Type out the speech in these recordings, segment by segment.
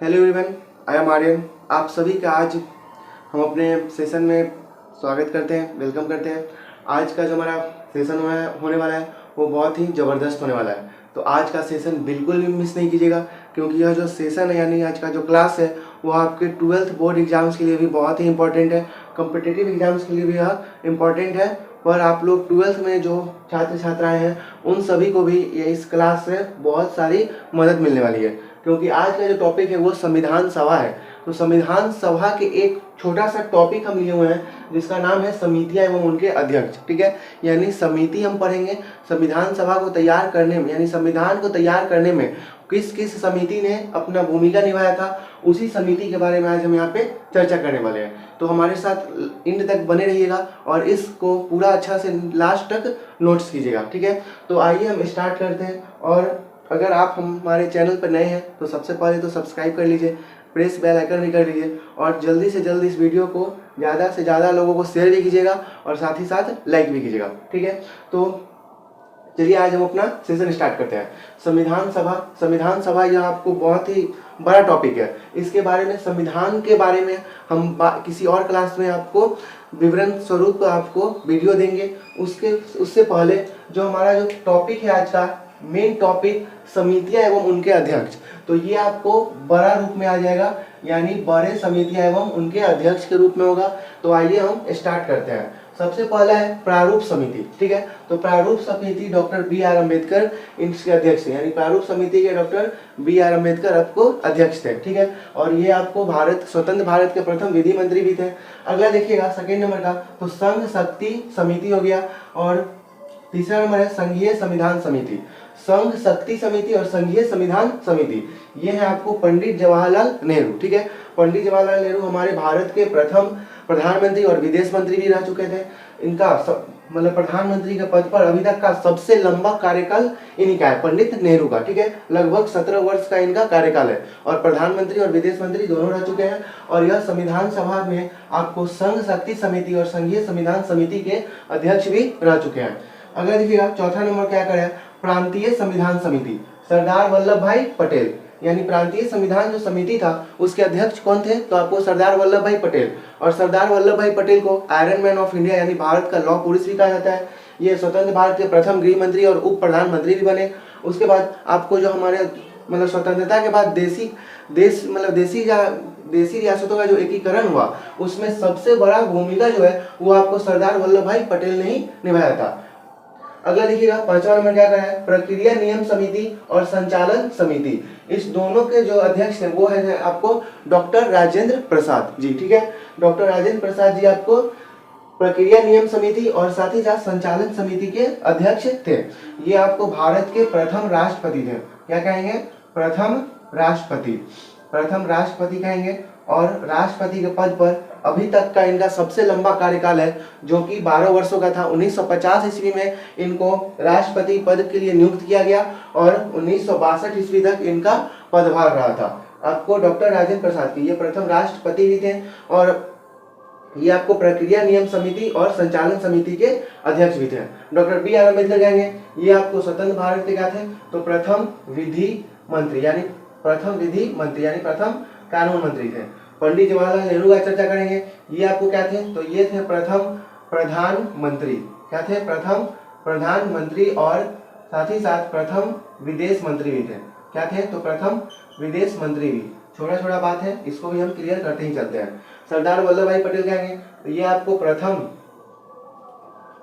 Hello everyone, I am Aryan. आप सभी का आज हम अपने सेशन में स्वागत करते हैं, वेलकम करते हैं। आज का जो हमारा सेशन होने वाला है वो बहुत ही ज़बरदस्त होने वाला है। तो आज का सेशन बिल्कुल भी मिस नहीं कीजिएगा, क्योंकि यह जो सेशन है यानी आज का जो क्लास है वो आपके 12th बोर्ड एग्जाम्स के लिए भी बहुत ही इंपॉर्टेंट है, कॉम्पिटिटिव एग्जाम्स के लिए भी यह इम्पॉर्टेंट है। पर आप लोग 12th में जो छात्र छात्राएँ हैं उन सभी को भी ये इस क्लास से बहुत सारी मदद मिलने वाली है, क्योंकि आज का जो टॉपिक है वो संविधान सभा है। तो संविधान सभा के एक छोटा सा टॉपिक हम लिए हुए हैं जिसका नाम है समितियां एवं उनके अध्यक्ष। ठीक है, यानी समिति हम पढ़ेंगे। संविधान सभा को तैयार करने में यानी संविधान को तैयार करने में किस किस समिति ने अपना भूमिका निभाया था, उसी समिति के बारे में आज हम यहाँ पे चर्चा करने वाले हैं। तो हमारे साथ एंड तक बने रहिएगा और इसको पूरा अच्छा से लास्ट तक नोट्स कीजिएगा। ठीक है, तो आइए हम स्टार्ट करते हैं। और अगर आप हमारे चैनल पर नए हैं तो सबसे पहले तो सब्सक्राइब कर लीजिए, प्रेस बेल आइकन भी कर लीजिए और जल्दी से जल्दी इस वीडियो को ज़्यादा से ज़्यादा लोगों को शेयर भी कीजिएगा और साथ ही साथ लाइक भी कीजिएगा। ठीक है, तो चलिए आज हम अपना सेशन स्टार्ट करते हैं। संविधान सभा यह आपको बहुत ही बड़ा टॉपिक है। इसके बारे में, संविधान के बारे में हम किसी और क्लास में आपको विवरण स्वरूप आपको वीडियो देंगे। उससे पहले जो हमारा जो टॉपिक है आज का मेन टॉपिक समितियां एवं उनके अध्यक्ष, तो ये आपको बड़ा रूप में आ जाएगा, यानी बड़े समितियां एवं उनके अध्यक्ष के रूप में होगा। तो आइए हम स्टार्ट करते हैं। सबसे पहला है प्रारूप समिति। ठीक है, तो प्रारूप समिति डॉक्टर बी आर अम्बेडकर इनके अध्यक्ष थे, यानी प्रारूप समिति के डॉक्टर बी आर अम्बेडकर आपको अध्यक्ष थे। ठीक है, और ये आपको स्वतंत्र भारत के प्रथम विधि मंत्री भी थे। अगला देखिएगा सेकेंड नंबर का, तो संघ शक्ति समिति हो गया। और तीसरा नंबर है संघीय संविधान समिति। संघ शक्ति समिति और संघीय संविधान समिति ये है आपको पंडित जवाहरलाल नेहरू। ठीक है, पंडित जवाहरलाल नेहरू हमारे भारत के प्रथम प्रधानमंत्री और विदेश मंत्री भी रह चुके थे। इनका मतलब प्रधानमंत्री के पद पर अभी तक का सबसे लंबा कार्यकाल इन्हीं का है, पंडित नेहरू का। ठीक है, लगभग 17 वर्ष का इनका कार्यकाल है और प्रधानमंत्री और विदेश मंत्री दोनों रह चुके हैं। और यह संविधान सभा में आपको संघ शक्ति समिति और संघीय संविधान समिति के अध्यक्ष भी रह चुके हैं। अगर देखिएगा चौथा नंबर क्या करें, प्रांतीय संविधान समिति, सरदार वल्लभ भाई पटेल, यानी प्रांतीय संविधान जो समिति था उसके अध्यक्ष कौन थे, तो आपको सरदार वल्लभ भाई पटेल। और सरदार वल्लभ भाई पटेल को आयरन मैन ऑफ इंडिया यानी भारत का लौह पुरुष भी कहा जाता है। ये स्वतंत्र भारत के प्रथम गृह मंत्री और उप प्रधानमंत्री भी बने। उसके बाद आपको जो हमारे मतलब स्वतंत्रता के बाद देसी रियासतों का जो एकीकरण हुआ उसमें सबसे बड़ा भूमिका जो है वो आपको सरदार वल्लभ भाई पटेल ने ही निभाया था। अगला देखिएगा पांचवा नंबर क्या करा है, प्रक्रिया नियम समिति और संचालन समिति। इस दोनों के जो अध्यक्ष हैं वो है आपको डॉक्टर राजेंद्र प्रसाद जी। ठीक है, डॉक्टर राजेंद्र प्रसाद जी आपको प्रक्रिया नियम समिति और साथ ही साथ संचालन समिति के अध्यक्ष थे। ये आपको भारत के प्रथम राष्ट्रपति थे। क्या कहेंगे, प्रथम राष्ट्रपति कहेंगे। और राष्ट्रपति के पद पर अभी तक का इनका सबसे लंबा कार्यकाल है जो कि 12 वर्षों का था। 1950 ईस्वी में इनको राष्ट्रपति पद के लिए नियुक्त किया गया और 1962 ईस्वी तक इनका पदभार रहा था। आपको डॉक्टर राजेंद्र प्रसाद की ये प्रथम राष्ट्रपति भी थे और ये आपको प्रक्रिया नियम समिति और संचालन समिति के अध्यक्ष भी थे। डॉक्टर बी आर अम्बेडकर कहेंगे ये आपको स्वतंत्र भारत के क्या थे, तो प्रथम विधि मंत्री यानी प्रथम कानून मंत्री थे। पंडित जवाहरलाल नेहरू का चर्चा करेंगे, ये आपको क्या थे, तो ये थे प्रथम प्रधानमंत्री। क्या थे, प्रथम प्रधानमंत्री और साथ ही साथ प्रथम विदेश मंत्री भी थे। क्या थे, तो प्रथम विदेश मंत्री भी। छोटा बात है, इसको भी हम क्लियर करते ही चलते हैं। सरदार वल्लभ भाई पटेल कहेंगे तो ये आपको प्रथम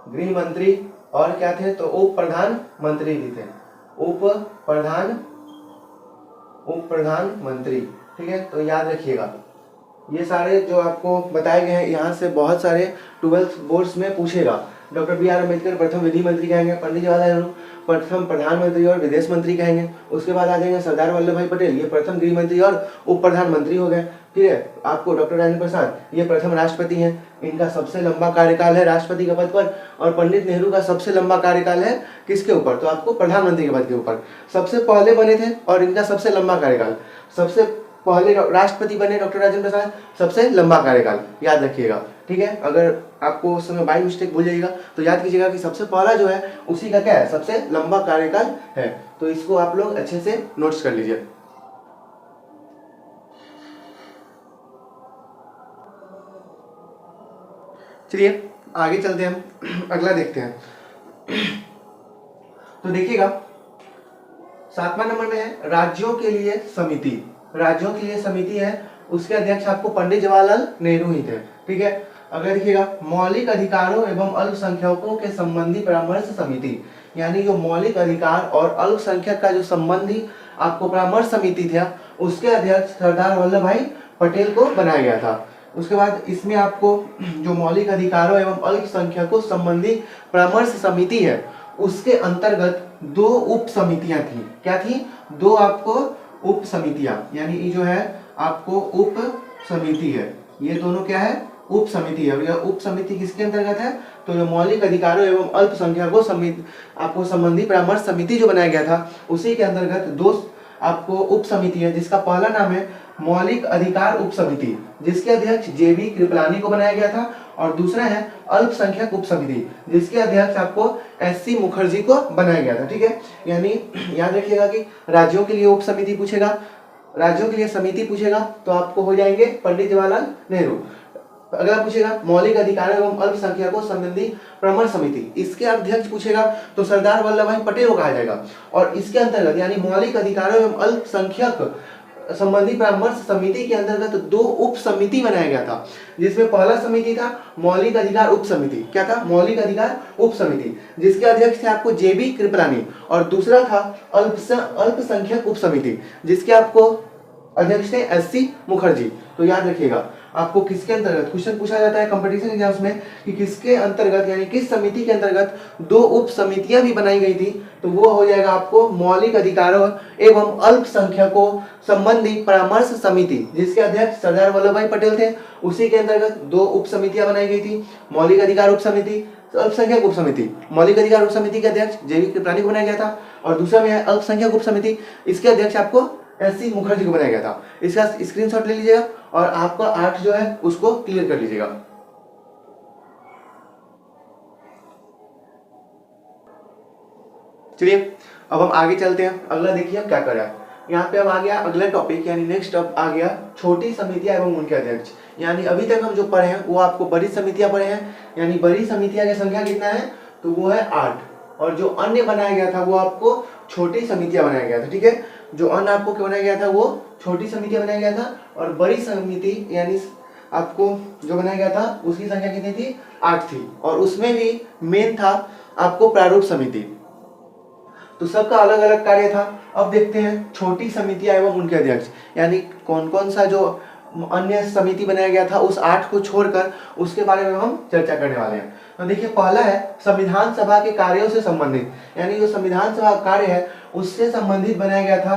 गृह मंत्री और क्या थे, तो उप प्रधानमंत्री भी थे, उप प्रधानमंत्री। ठीक है, तो याद रखिएगा ये सारे जो आपको बताए गए हैं यहाँ से बहुत सारे 12th बोर्ड्स में पूछेगा। डॉक्टर बी आर अम्बेडकर प्रथम विधि मंत्री कहेंगे, पंडित जवाहरलाल नेहरू प्रथम प्रधानमंत्री और विदेश मंत्री कहेंगे। उसके बाद आ जाएंगे सरदार वल्लभ भाई पटेल, ये प्रथम गृह मंत्री और उप प्रधानमंत्री हो गए। फिर है आपको डॉक्टर राजेंद्र प्रसाद, ये प्रथम राष्ट्रपति हैं, इनका सबसे लंबा कार्यकाल है राष्ट्रपति के पद पर। और पंडित नेहरू का सबसे लंबा कार्यकाल है किसके ऊपर, तो आपको प्रधानमंत्री के पद के ऊपर। सबसे पहले बने थे और इनका सबसे लंबा कार्यकाल, सबसे पहले राष्ट्रपति बने डॉक्टर राजेंद्र प्रसाद, सबसे लंबा कार्यकाल, याद रखिएगा। ठीक है, अगर आपको उस समय बाई मिस्टेक भूल जाइएगा तो याद कीजिएगा कि सबसे पहला जो है उसी का क्या है, सबसे लंबा कार्यकाल है। तो इसको आप लोग अच्छे से नोट्स कर लीजिए। चलिए आगे चलते हैं, हम अगला देखते हैं। तो देखिएगा 7वां नंबर में है राज्यों के लिए समिति। राज्यों के लिए समिति है, उसके अध्यक्ष आपको पंडित जवाहरलाल नेहरू ही थे, ठीक है। अगर देखिएगा मौलिक अधिकारों एवं अल्पसंख्यकों के संबंधी परामर्श समिति, यानी जो मौलिक अधिकार और अल्पसंख्यक का जो संबंधी आपको परामर्श समिति था, उसके अध्यक्ष सरदार वल्लभ भाई पटेल को बनाया गया था। उसके बाद इसमें आपको जो मौलिक अधिकारों एवं अल्पसंख्यकों संबंधी परामर्श समिति है, उसके अंतर्गत 2 उप समितियां थी। क्या थी? 2 आपको उप समितियां, यानी ये जो है आपको उप समिति है, ये दोनों क्या है? उप समिति है। यह उप समिति किसके अंतर्गत है? तो जो मौलिक अधिकारों एवं अल्पसंख्यकों समिति आपको संबंधी परामर्श समिति जो बनाया गया था, उसी के अंतर्गत 2 आपको उप समिति है, जिसका पहला नाम है मौलिक अधिकार उप समिति, जिसके अध्यक्ष जेबी कृपलानी को बनाया गया था, और दूसरा है अल्पसंख्यक उप समिति, जिसके अध्यक्ष आपको एससी मुखर्जी को बनाया गया था, ठीक है। यानी याद रखिएगा कि राज्यों के लिए उप समिति पूछेगा, राज्यों के लिए समिति पूछेगा तो आपको हो जाएंगे पंडित जवाहरलाल नेहरू। अगला पूछेगा मौलिक अधिकारों एवं अल्पसंख्यकों संबंधी परामर्श समिति, इसके अध्यक्ष पूछेगा तो सरदार वल्लभ भाई पटेल को कहा जाएगा। और इसके अंतर्गत यानी मौलिक अधिकारों एवं अल्पसंख्यक संबंधी परामर्श समिति के अंतर्गत 2 उप समिति बनाया गया था, जिसमें पहला समिति था मौलिक अधिकार उप समिति। क्या था? मौलिक अधिकार उप समिति, जिसके अध्यक्ष थे आपको जेबी कृपलानी, और दूसरा था अल्पसंख्यक उप समिति, जिसके आपको अध्यक्ष थे एससी मुखर्जी। तो याद रखिएगा आपको किसके अंतर्गत क्वेश्चन पूछा जाता है कंपटीशन एग्जाम्स में कि किसके अंतर्गत यानी किस समिति के अंतर्गत 2 उप समितियां भी बनाई गई थी, तो वो हो जाएगा आपको मौलिक अधिकारों एवं अल्पसंख्यकों संबंधी परामर्श समिति, जिसके अध्यक्ष सरदार वल्लभ भाई पटेल थे। उसी के अंतर्गत 2 उप समितियां बनाई गई थी, मौलिक अधिकार उप समिति, अल्पसंख्यक उप समिति। मौलिक अधिकार उप समिति के अध्यक्ष जेबी कृपलानी को बनाया गया था, और दूसरा में है अल्पसंख्यक उप समिति, इसके अध्यक्ष आपको एससी मुखर्जी को बनाया गया था। इसका स्क्रीनशॉट ले लीजिएगा और आपका 8 जो है उसको क्लियर कर लीजिएगा। चलिए अब हम आगे चलते हैं। अगला देखिए हम क्या कर रहा है। यहाँ पे अब आ गया अगला टॉपिक, यानी नेक्स्ट अब आ गया छोटी समितियां एवं उनके अध्यक्ष। यानी अभी तक हम जो पढ़े हैं वो आपको बड़ी समितियां पढ़े हैं, यानी बड़ी समितियां की संख्या कितना है? तो वो है 8, और जो अन्य बनाया गया था वो आपको छोटी समितियां बनाया गया था, ठीक है। जो अन्य आपको क्या बनाया गया था? वो छोटी समितियां बनाया गया था, और बड़ी समिति यानी आपको जो बनाया गया था उसकी संख्या कितनी थी? 8 थी, और उसमें भी मेन था आपको प्रारूप समिति। तो सबका अलग अलग कार्य था। अब देखते हैं छोटी समितियां एवं उनके अध्यक्ष, यानी कौन कौन सा जो अन्य समिति बनाया गया था उस 8 को छोड़कर, उसके बारे में हम चर्चा करने वाले हैं। तो देखिए पहला है संविधान सभा के कार्यों से संबंधित, यानी जो संविधान सभा कार्य है उससे संबंधित बनाया गया था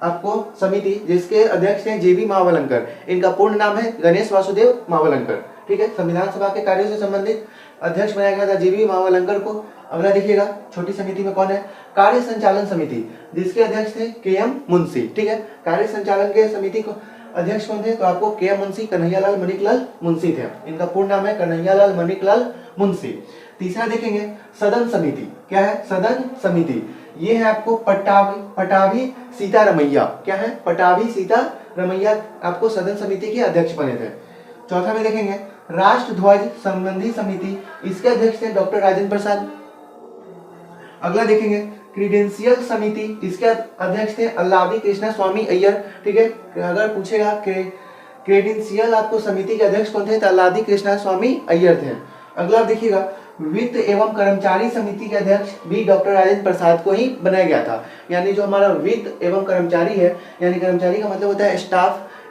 आपको समिति, जिसके अध्यक्ष हैं जेबी महावलंकर। इनका पूर्ण नाम है गणेश वासुदेव महावलंकर, ठीक है। संविधान सभा के कार्यों से संबंधित अध्यक्ष बनाया गया था जेबी महावलंकर को। अगला देखिएगा छोटी समिति में कौन है? कार्य संचालन समिति, जिसके अध्यक्ष थे KM मुंशी, ठीक है। कार्य संचालन के समिति को अध्यक्ष कौन थे? तो आपको KM मुंशी कन्हैयालाल मणिकलाल मुंशी थे। इनका पूर्ण नाम है कन्हैयालाल मणिकलाल मुंशी। तीसरा देखेंगे सदन समिति। क्या है? सदन समिति, ये है आपको पटाभी सीतारमैया। क्या है? पटाभी सीतारमैया आपको सदन समिति के अध्यक्ष बने थे। चौथा में देखेंगे राष्ट्र ध्वज संबंधी समिति, इसके अध्यक्ष थे डॉक्टर राजेंद्र प्रसाद। अगला देखेंगे क्रीडेंशियल समिति, इसके अध्यक्ष थे अल्लादी कृष्णा स्वामी अय्यर, ठीक है। अगर पूछेगा क्रीडेंशियल आपको समिति के अध्यक्ष कौन थे? तो अल्लादी कृष्णा स्वामी अय्यर थे। अगला देखिएगा वित्त एवं कर्मचारी समिति के अध्यक्ष भी डॉक्टर राजेंद्र प्रसाद को ही बनाया गया था। यानी जो हमारा वित्त एवं कर्मचारी है, यानी कर्मचारी का मतलब होता है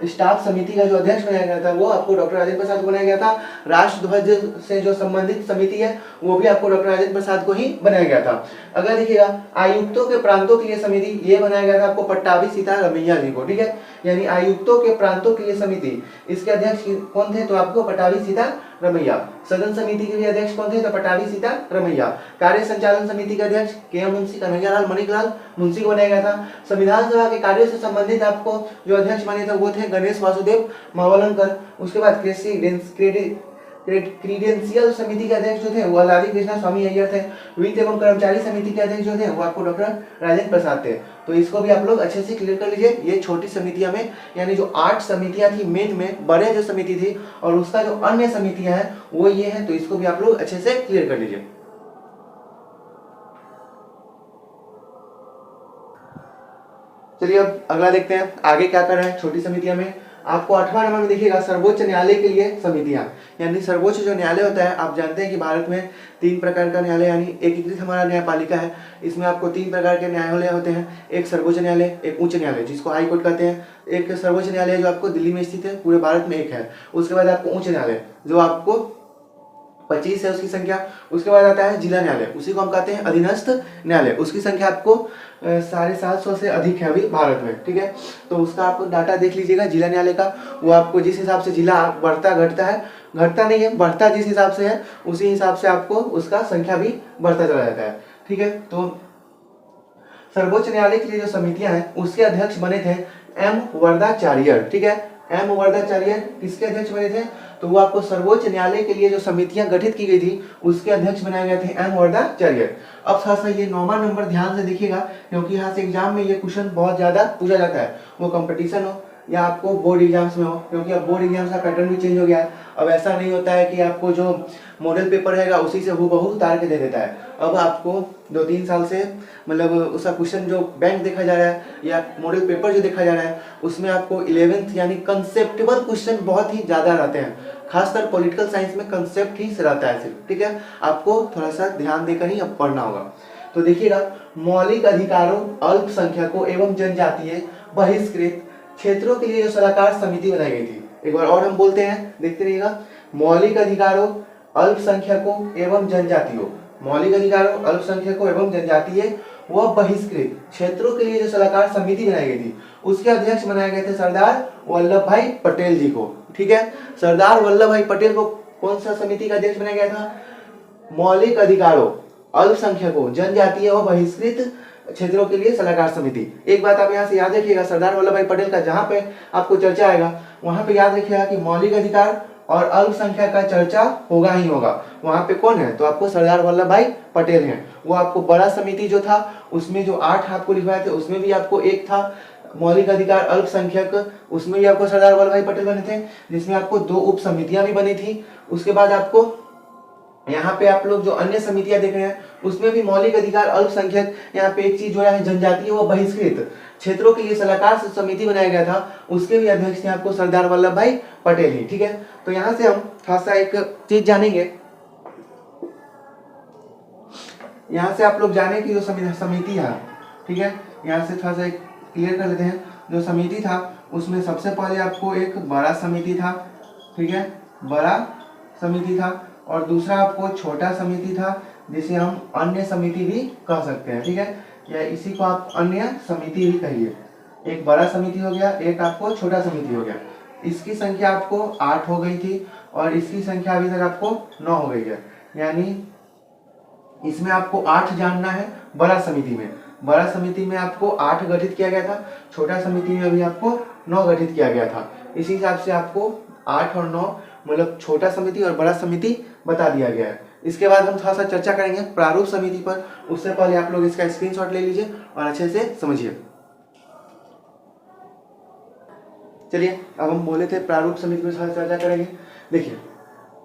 स्टाफ समिति का जो अध्यक्ष बनाया गया था वो आपको डॉक्टर राजेंद्र प्रसाद को बनाया गया था। राष्ट्र ध्वज से जो संबंधित समिति है वो भी आपको डॉक्टर राजेंद्र प्रसाद को ही बनाया गया था। अगर देखिएगा आयुक्तों के प्रांतों के लिए समिति, ये बनाया गया था आपको पट्टाभी सीतारमैया जी को, ठीक है। यानी आयुक्तों के प्रांतों के लिए समिति, इसके अध्यक्ष कौन थे? तो आपको पट्टाभी सीतारमैया। सदन समिति के लिए अध्यक्ष कौन थे? तो पट्टाभी सीतारमैया। कार्य संचालन समिति के अध्यक्ष KM मुंशी कन्हैयालाल मणिकलाल मुंशी को बनाया गया था। संविधान सभा के कार्यों से संबंधित आपको जो अध्यक्ष बने थे वो थे गणेश वासुदेव महावलंकर। उसके बाद क्रीडेंशियल समिति के अध्यक्ष जो थे वो अलादी कृष्णा स्वामी अय्यर थे। वित्त एवं कर्मचारी समिति के अध्यक्ष जो थे वो आपको डॉक्टर राजेंद्र प्रसाद थे। तो इसको भी आप लोग अच्छे से क्लियर कर लीजिए। ये छोटी समितियां में यानी जो 8 समितियां थी मेन में, बड़े जो समिति थी और उसका जो अन्य समितियां हैं वो ये है। तो इसको भी आप लोग अच्छे से क्लियर कर लीजिए। चलिए अब अगला देखते हैं आगे क्या कर रहे हैं छोटी समितियां में। आपको 8वां नंबर में देखिएगा सर्वोच्च न्यायालय के लिए समितियां, यानी सर्वोच्च जो न्यायालय होता है, आप जानते हैं कि भारत में 3 प्रकार का न्यायालय यानी एकीकृत हमारा न्यायपालिका है। इसमें आपको 3 प्रकार के न्यायालय होते हैं, एक सर्वोच्च न्यायालय, एक उच्च न्यायालय जिसको हाई कोर्ट कहते हैं, एक सर्वोच्च न्यायालय जो आपको दिल्ली में स्थित है, पूरे भारत में एक है। उसके बाद आपको उच्च न्यायालय जो आपको 25 है उसकी संख्या। उसके बाद आता है जिला न्यायालय, उसी को हम कहते हैं अधीनस्थ न्यायालय, उसकी संख्या आपको 750 से अधिक है अभी भारत में, ठीक है। तो उसका आप डाटा देख लीजिएगा जिला न्यायालय का। वो आपको जिस हिसाब से जिला बढ़ता घटता है, घटता नहीं है, बढ़ता जिस हिसाब से है उसी हिसाब से आपको उसका संख्या भी बढ़ता चला जाता है, ठीक है। तो सर्वोच्च न्यायालय के लिए जो समितियां हैं उसके अध्यक्ष बने थे एम वर्दाचार्य, ठीक है। एम वर्दाचार्य किसके अध्यक्ष बने थे? तो वो आपको सर्वोच्च न्यायालय के लिए जो समितियां गठित की गई थी उसके अध्यक्ष बनाए गए थे एम वर्दाचार्य। अब थोड़ा सा ये 9वां नंबर ध्यान से देखिएगा क्योंकि यहाँ से एग्जाम में ये क्वेश्चन बहुत ज्यादा पूछा जाता है, वो कंपटीशन हो या आपको बोर्ड एग्जाम्स में हो, क्योंकि अब बोर्ड एग्जाम्स का पैटर्न भी चेंज हो गया है। अब ऐसा नहीं होता है कि आपको जो मॉडल पेपर रहेगा उसी से हूबहू उतार के दे देता है। अब आपको 2-3 साल से मतलब उसका क्वेश्चन जो बैंक देखा जा रहा है या मॉडल पेपर जो देखा जा रहा है उसमें आपको 11th यानी कंसेप्टेबल क्वेश्चन बहुत ही ज़्यादा रहते हैं, खासकर पॉलिटिकल साइंस में कंसेप्ट ही रहता है सिर्फ, ठीक है। आपको थोड़ा सा ध्यान देकर ही अब पढ़ना होगा। तो देखिएगा, मौलिक अधिकारों, अल्पसंख्यकों एवं जनजातीय बहिष्कृत क्षेत्रों के लिए जो सलाहकार समिति बनाई गई थी, एक बार और हम बोलते हैं, देखते रहिएगा। मौलिक अधिकारों, अल्पसंख्यकों एवं जनजातियों, मौलिक अधिकारों, अल्पसंख्यकों एवं जनजातीय व बहिष्कृत क्षेत्रों के लिए जो सलाहकार समिति बनाई गई थी उसके अध्यक्ष बनाए गए थे सरदार वल्लभ भाई पटेल जी को, ठीक है। सरदार वल्लभ भाई पटेल को कौन सा समिति का अध्यक्ष बनाया गया था? मौलिक अधिकारों, अल्पसंख्यकों, जनजातीय व बहिष्कृत क्षेत्रों के लिए सलाहकार समिति। एक बात आप यहाँ से याद रखिएगा, सरदार वल्लभ भाई पटेल का जहाँ पे आपको चर्चा आएगा वहां पे याद रखिएगा कि मौलिक अधिकार और अल्पसंख्यक का चर्चा होगा ही होगा। वहां पे कौन है? तो आपको सरदार वल्लभ भाई पटेल हैं। वो आपको बड़ा समिति जो था उसमें जो 8 आपको लिखवाए थे उसमें भी आपको एक था मौलिक अधिकार अल्पसंख्यक, उसमें भी आपको सरदार वल्लभ भाई पटेल बने थे, जिसमें आपको 2 उप समितियां भी बनी थी। उसके बाद आपको यहाँ पे आप लोग जो अन्य समितियां देख रहे हैं उसमें भी मौलिक अधिकार अल्पसंख्यक, यहाँ पे एक चीज जो है जनजातीय व बहिष्कृत क्षेत्रों के लिए सलाहकार समिति बनाया गया था, उसके भी अध्यक्ष थे आपको सरदार वल्लभ भाई पटेल ही, ठीक है। तो यहाँ से हम थोड़ा सा एक चीज जानेंगे, यहाँ से आप लोग जाने की जो समिति है, ठीक है, यहाँ से थोड़ा सा एक क्लियर कर लेते हैं। जो समिति था उसमें सबसे पहले आपको एक बड़ा समिति था, ठीक है, बड़ा समिति था, और दूसरा आपको छोटा समिति था जिसे हम अन्य समिति भी कह सकते हैं, ठीक है, या इसी को आप अन्य समिति भी कहिए। एक बड़ा समिति हो गया, एक आपको छोटा समिति हो गया। इसकी संख्या आपको 8 हो गई थी और इसकी संख्या अभी तक आपको 9 हो गई है, यानी इसमें आपको 8 जानना है। बड़ा समिति में, बड़ा समिति में आपको 8 गठित किया गया था, छोटा समिति में अभी आपको 9 गठित किया गया था। इसी हिसाब से आपको 8 और 9 मतलब छोटा समिति और बड़ा समिति बता दिया गया है। इसके बाद हम थोड़ा सा चर्चा करेंगे प्रारूप समिति पर। उससे पहले आप लोग इसका स्क्रीनशॉट ले लीजिए और अच्छे से समझिए। चलिए अब हम बोले थे प्रारूप समिति पर थोड़ा चर्चा करेंगे। देखिए,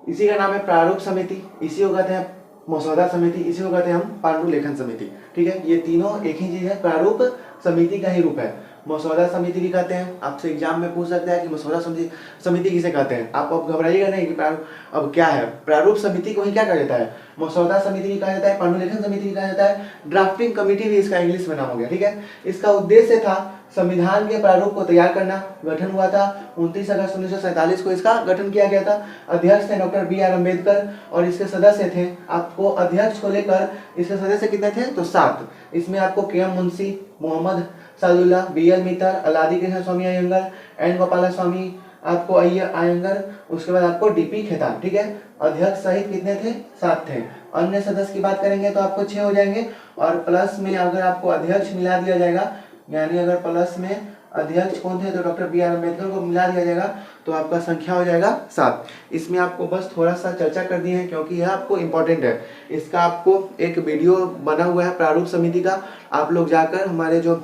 इसी का नाम है प्रारूप समिति, इसी को कहते हैं मसौदा समिति, इसी को कहते हैं हम पांडुलेखन समिति, ठीक है। ये तीनों एक ही चीज है, प्रारूप समिति का ही रूप है। मसौदा समिति भी कहते हैं, आपसे एग्जाम में पूछ सकता है कि मसौदा समिति किसे कहते हैं। आप अब घबराइएगा नहीं कि प्रारूप अब क्या है। प्रारूप समिति को ही क्या कहा जाता है? मसौदा समिति भी कहा जाता है, पांडुलेखन समिति भी कहा जाता है, ड्राफ्टिंग कमेटी भी इसका इंग्लिश में नाम हो गया, ठीक है। इसका उद्देश्य था संविधान के प्रारूप को तैयार करना। गठन हुआ था 29 अगस्त 1947 को इसका गठन किया गया था। अध्यक्ष थे डॉक्टर बी आर अम्बेडकर और इसके सदस्य थे, आपको अध्यक्ष को लेकर इसके सदस्य कितने थे? तो 7। इसमें आपको K M Munshi, Mohammad Saadullah, B L Mitter, Alladi Krishna Swami Ayyangar, N Gopala Swami आपको अयंगर, उसके बाद आपको डीपी खेतान, ठीक है। अध्यक्ष सहित कितने थे? 7 थे। अन्य सदस्य की बात करेंगे तो आपको 6 हो जाएंगे और प्लस में अगर आपको अध्यक्ष मिला दिया जाएगा, यानी अगर प्लस में अध्यक्ष कौन थे तो डॉक्टर बी आर अम्बेडकर को मिला दिया जाएगा तो आपका संख्या हो जाएगा 7। इसमें आपको बस थोड़ा सा चर्चा कर दिए हैं क्योंकि यह आपको इम्पोर्टेंट है। इसका आपको एक वीडियो बना हुआ है प्रारूप समिति का, आप लोग जाकर हमारे जो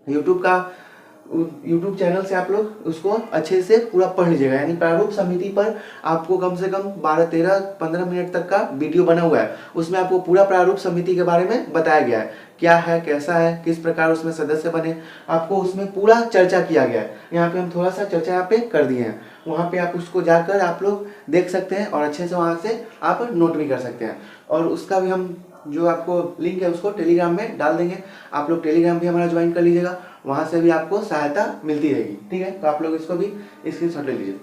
यूट्यूब चैनल से आप लोग उसको अच्छे से पूरा पढ़ लीजिएगा। यानी प्रारूप समिति पर आपको कम से कम 12, 13, 15 मिनट तक का वीडियो बना हुआ है। उसमें आपको पूरा प्रारूप समिति के बारे में बताया गया है, क्या है, कैसा है, किस प्रकार उसमें सदस्य बने, आपको उसमें पूरा चर्चा किया गया है। यहाँ पे हम थोड़ा सा चर्चा यहाँ पे कर दिए हैं, वहाँ पे आप उसको जाकर आप लोग देख सकते हैं और अच्छे से वहाँ से आप नोट भी कर सकते हैं। और उसका भी हम जो आपको लिंक है उसको टेलीग्राम में डाल देंगे, आप लोग टेलीग्राम भी हमारा ज्वाइन कर लीजिएगा, वहाँ से भी आपको सहायता मिलती रहेगी। ठीक है, तो आप लोग इसको भी स्क्रीनशॉट ले लीजिए।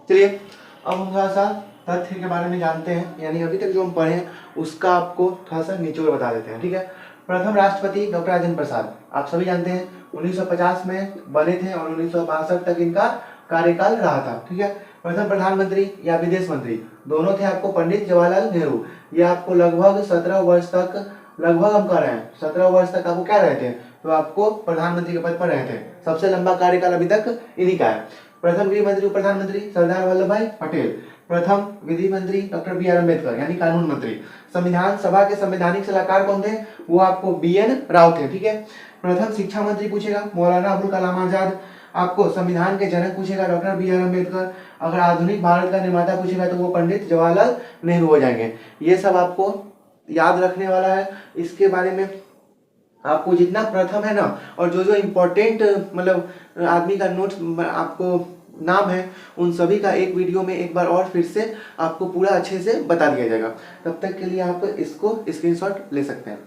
चलिए अब हम थोड़ा सा तथ्य के बारे में जानते हैं, यानी अभी तक जो हम पढ़े हैं उसका आपको थोड़ा सा निचोड़ बता देते हैं। ठीक है, प्रथम राष्ट्रपति डॉक्टर राजेंद्र प्रसाद, आप सभी जानते हैं 1950 में बने थे और 1962 तक इनका कार्यकाल रहा था। ठीक है, प्रथम प्रधानमंत्री या विदेश मंत्री दोनों थे आपको पंडित जवाहरलाल नेहरू। ये आपको लगभग 17 वर्ष तक, लगभग हम कह रहे हैं 17 वर्ष तक आपको क्या रहे थे, तो आपको प्रधानमंत्री के पद पर रहे थे। सबसे लंबा कार्यकाल अभी तक इन्हीं का है। प्रथम गृह मंत्री प्रधानमंत्री सरदार वल्लभ भाई पटेल, प्रथम विधि मंत्री डॉक्टर बी.आर. अम्बेडकर यानी कानून मंत्री, संविधान सभा के संवैधानिक सलाहकार कौन थे, वो आपको बी.एन. राव थे। ठीक है, प्रथम शिक्षा मंत्री पूछेगा मौलाना अबुल कलाम आजाद, आपको संविधान के जनक पूछेगा डॉक्टर बी.आर. अम्बेडकर, अगर आधुनिक भारत का निर्माता पूछेगा तो वो पंडित जवाहरलाल नेहरू हो जाएंगे। ये सब आपको याद रखने वाला है। इसके बारे में आपको जितना प्रथम है ना, और जो जो इम्पोर्टेंट मतलब आदमी का नोट्स आपको नाम है, उन सभी का एक वीडियो में एक बार और फिर से आपको पूरा अच्छे से बता दिया जाएगा। तब तक के लिए आप इसको स्क्रीनशॉट ले सकते हैं।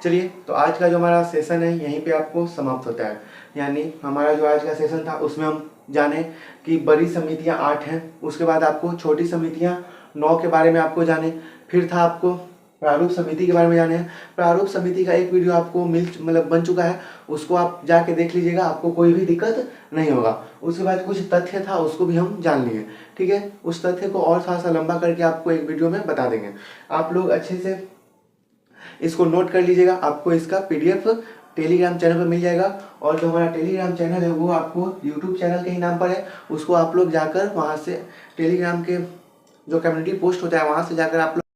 चलिए, तो आज का जो हमारा सेशन है यहीं पे आपको समाप्त होता है। यानी हमारा जो आज का सेशन था उसमें हम जाने कि बड़ी समितियां 8 हैं, उसके बाद आपको छोटी समितियां 9 के बारे में आपको जाने, फिर था आपको प्रारूप समिति के बारे में जाने। प्रारूप समिति का एक वीडियो आपको बन चुका है, उसको आप जाके देख लीजिएगा, आपको कोई भी दिक्कत नहीं होगा। उसके बाद कुछ तथ्य था उसको भी हम जान लिए। ठीक है, उस तथ्य को और थोड़ा सा लंबा करके आपको एक वीडियो में बता देंगे। आप लोग अच्छे से इसको नोट कर लीजिएगा, आपको इसका PDF टेलीग्राम चैनल पर मिल जाएगा। और जो हमारा टेलीग्राम चैनल है वो आपको यूट्यूब चैनल के ही नाम पर है, उसको आप लोग जाकर वहाँ से टेलीग्राम के जो कम्युनिटी पोस्ट होता है वहाँ से जाकर आप लोग